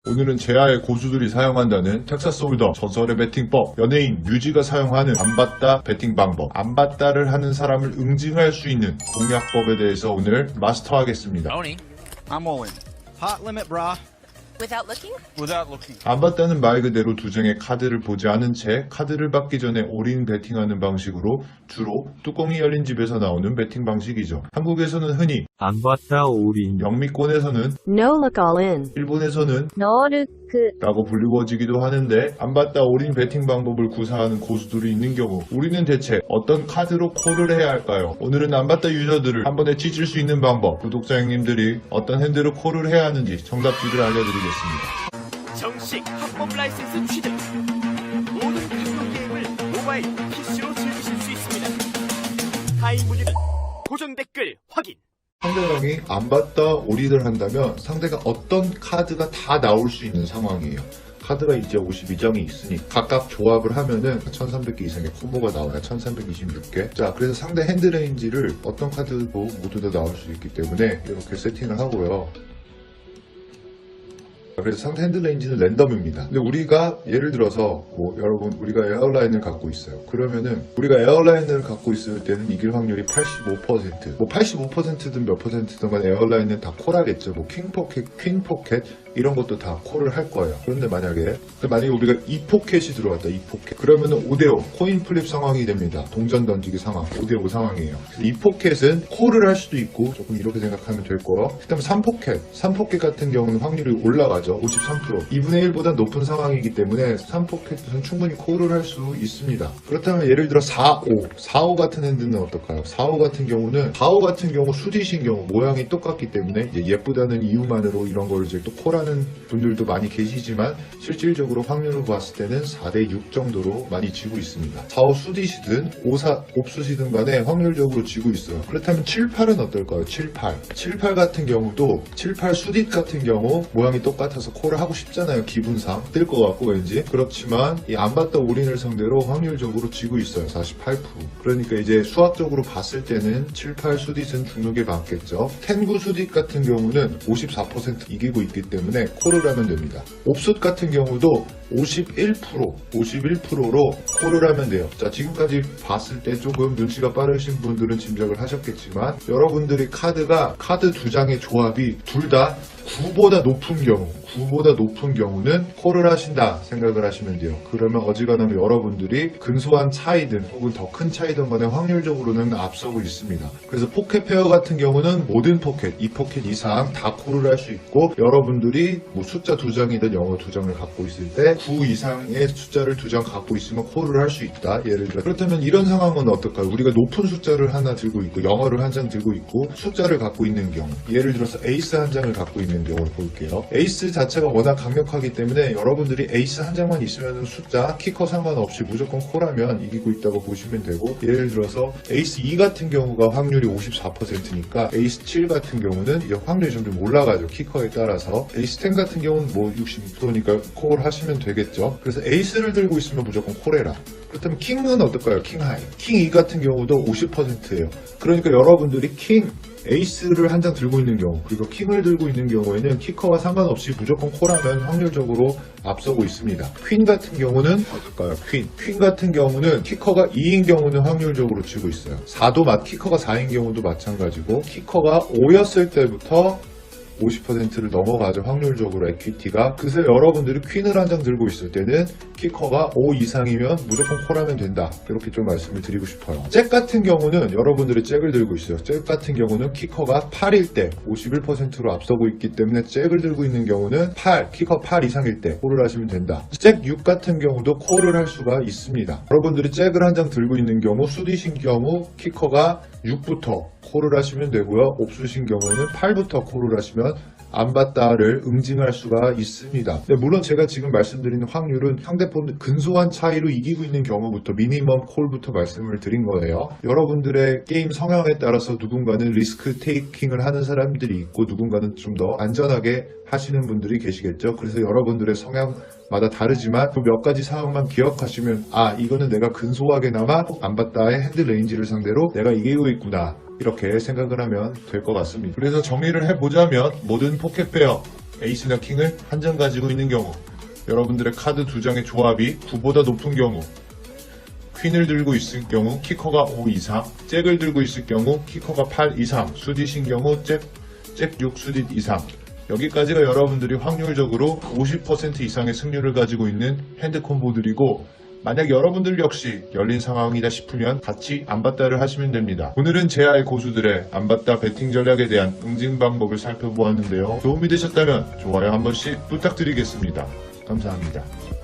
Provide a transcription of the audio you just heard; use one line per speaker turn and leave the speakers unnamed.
오늘은 제야의 고수들이 사용한다는 텍사스 홀덤 전설의 베팅법, 연예인 뮤지가 사용하는 안봤다 베팅 방법, 안봤다를 하는 사람을 응징할 수 있는 공략법에 대해서 오늘 마스터하겠습니다.
Tony.
I'm all in. Hot limit, brah.
Without looking?
Without looking.
안봤다는 말 그대로 두 장의 카드를 보지 않은 채 카드를 받기 전에 올인 베팅하는 방식으로 주로 뚜껑이 열린 집에서 나오는 베팅 방식이죠. 한국에서는 흔히
안봤다 올인.
영미권에서는
No look all in.
일본에서는
노르크.
라고 불리워지기도 하는데 안봤다 올인 베팅 방법을 구사하는 고수들이 있는 경우 우리는 대체 어떤 카드로 콜을 해야 할까요? 오늘은 안봤다 유저들을 한 번에 찢을 수 있는 방법, 구독자 형님들이 어떤 핸드로 콜을 해야 하는지 정답지를 알려드리겠습니다.
정식 합법 라이센스 취득. 모든 각종 게임을 모바일, PC로 즐기실 수 있습니다. 하이 문의는 고정 댓글 확인.
상대방이 안봤다 올인을 한다면 상대가 어떤 카드가 다 나올 수 있는 상황이에요. 카드가 이제 52장이 있으니 각각 조합을 하면은 1300개 이상의 콤보가 나와요. 1326개. 자, 그래서 상대 핸드레인지를 어떤 카드도 모두 다 나올 수 있기 때문에 이렇게 세팅을 하고요. 그래서 상대 핸드레인지는 랜덤입니다. 근데 우리가 예를 들어서 여러분 우리가 에어라인을 갖고 있어요. 그러면은 우리가 에어라인을 갖고 있을 때는 이길 확률이 85%. 85%든 몇 퍼센트든 간에 에어라인은 다 콜하겠죠. 킹포켓, 퀸포켓 이런 것도 다 콜을 할 거예요. 그런데 만약에 우리가 2포켓이 들어왔다. 2포켓. 그러면은 5대5 코인 플립 상황이 됩니다. 동전 던지기 상황. 5대5 상황이에요. 2포켓은 콜을 할 수도 있고 조금 이렇게 생각하면 될 거고. 그다음 3포켓. 3포켓 같은 경우는 확률이 올라가죠. 53%. 2분의 1보다 높은 상황이기 때문에 3포켓은 충분히 콜을 할 수 있습니다. 그렇다면 예를 들어 4, 5 같은 핸드는 어떨까요? 4, 5 같은 경우는 4, 5 같은 경우 수디신 경우 모양이 똑같기 때문에 이제 예쁘다는 이유만으로 이런 걸 이제 또 콜하는 분들도 많이 계시지만 실질적으로 확률을 봤을 때는 4대 6 정도로 많이 지고 있습니다. 4, 5 수디시든 5, 4 옵수시든 간에 확률적으로 지고 있어요. 그렇다면 7, 8은 어떨까요? 7, 8. 7, 8 같은 경우도 7, 8 수딧 같은 경우 모양이 똑같아서 콜을 하고 싶잖아요. 기분상 뜰 것 같고 왠지. 그렇지만 이 안봤다 올인을 상대로 확률적으로 지고 있어요. 48%. 그러니까 이제 수학적으로 봤을 때는 7, 8 수딧은 죽는 게 맞겠죠. 10, 9 수딧 같은 경우는 54% 이기고 있기 때문에 콜을 하면 됩니다. 옵숫 같은 경우도 51%로 콜을 하면 돼요. 자, 지금까지 봤을 때 조금 눈치가 빠르신 분들은 짐작을 하셨겠지만 여러분들이 카드 두 장의 조합이 둘 다 9보다 높은 경우는 콜을 하신다 생각을 하시면 돼요. 그러면 어지간하면 여러분들이 근소한 차이든 혹은 더 큰 차이든 간에 확률적으로는 앞서고 있습니다. 그래서 포켓 페어 같은 경우는 모든 포켓, 2포켓 이상 다 콜을 할 수 있고 여러분들이 숫자 2장이든 영어 2장을 갖고 있을 때 9 이상의 숫자를 2장 갖고 있으면 콜을 할 수 있다. 예를 들어 그렇다면 이런 상황은 어떨까요? 우리가 높은 숫자를 하나 들고 있고 영어를 한 장 들고 있고 숫자를 갖고 있는 경우 예를 들어서 에이스 한 장을 갖고 있는 경우를 볼게요. 에이스 자체가 워낙 강력하기 때문에 여러분들이 에이스 한 장만 있으면 숫자 키커 상관없이 무조건 콜하면 이기고 있다고 보시면 되고 예를 들어서 에이스 2 같은 경우가 확률이 54%니까 에이스 7 같은 경우는 확률이 점점 올라가죠. 키커에 따라서 에이스 10 같은 경우는 60%니까 콜 하시면 되겠죠. 그래서 에이스를 들고 있으면 무조건 콜해라. 그렇다면 킹은 어떨까요? 킹 하이. 킹 2 같은 경우도 50%예요. 그러니까 여러분들이 에이스를 한 장 들고 있는 경우 그리고 킹을 들고 있는 경우에는 키커와 상관없이 무조건 콜하면 확률적으로 앞서고 있습니다. 퀸 같은 경우는 어떨까요? 퀸 같은 경우는 키커가 2인 경우는 확률적으로 지고 있어요. 키커가 4인 경우도 마찬가지고 키커가 5였을 때부터 50%를 넘어가죠. 확률적으로 에퀴티가. 그래서 여러분들이 퀸을 한 장 들고 있을 때는 키커가 5 이상이면 무조건 콜하면 된다. 이렇게 좀 말씀을 드리고 싶어요. 잭 같은 경우는 여러분들이 잭을 들고 있어요. 잭 같은 경우는 키커가 8일 때 51%로 앞서고 있기 때문에 잭을 들고 있는 경우는 키커 8 이상일 때 콜을 하시면 된다. 잭 6 같은 경우도 콜을 할 수가 있습니다. 여러분들이 잭을 한 장 들고 있는 경우 수디신 경우 키커가 6부터 콜을 하시면 되고요. 옵수신 경우에는 8부터 콜을 하시면 안봤다를 응징할 수가 있습니다. 물론 제가 지금 말씀드리는 확률은 상대편 근소한 차이로 이기고 있는 경우부터 미니멈 콜부터 말씀을 드린 거예요. 여러분들의 게임 성향에 따라서 누군가는 리스크 테이킹을 하는 사람들이 있고 누군가는 좀 더 안전하게 하시는 분들이 계시겠죠. 그래서 여러분들의 성향마다 다르지만 그 몇 가지 사항만 기억하시면 이거는 내가 근소하게나마 안봤다의 핸드 레인지를 상대로 내가 이기고 있구나 이렇게 생각을 하면 될 것 같습니다. 그래서 정리를 해보자면 모든 포켓페어 에이스나 킹을 한 장 가지고 있는 경우, 여러분들의 카드 두 장의 조합이 9보다 높은 경우, 퀸을 들고 있을 경우 키커가 5 이상, 잭을 들고 있을 경우 키커가 8 이상, 수딧인 경우 잭 6 수딧 이상. 여기까지가 여러분들이 확률적으로 50% 이상의 승률을 가지고 있는 핸드 콤보들이고, 만약 여러분들 역시 열린 상황이다 싶으면 같이 안봤다를 하시면 됩니다. 오늘은 제아의 고수들의 안봤다 배팅 전략에 대한 응징 방법을 살펴보았는데요. 도움이 되셨다면 좋아요 한 번씩 부탁드리겠습니다. 감사합니다.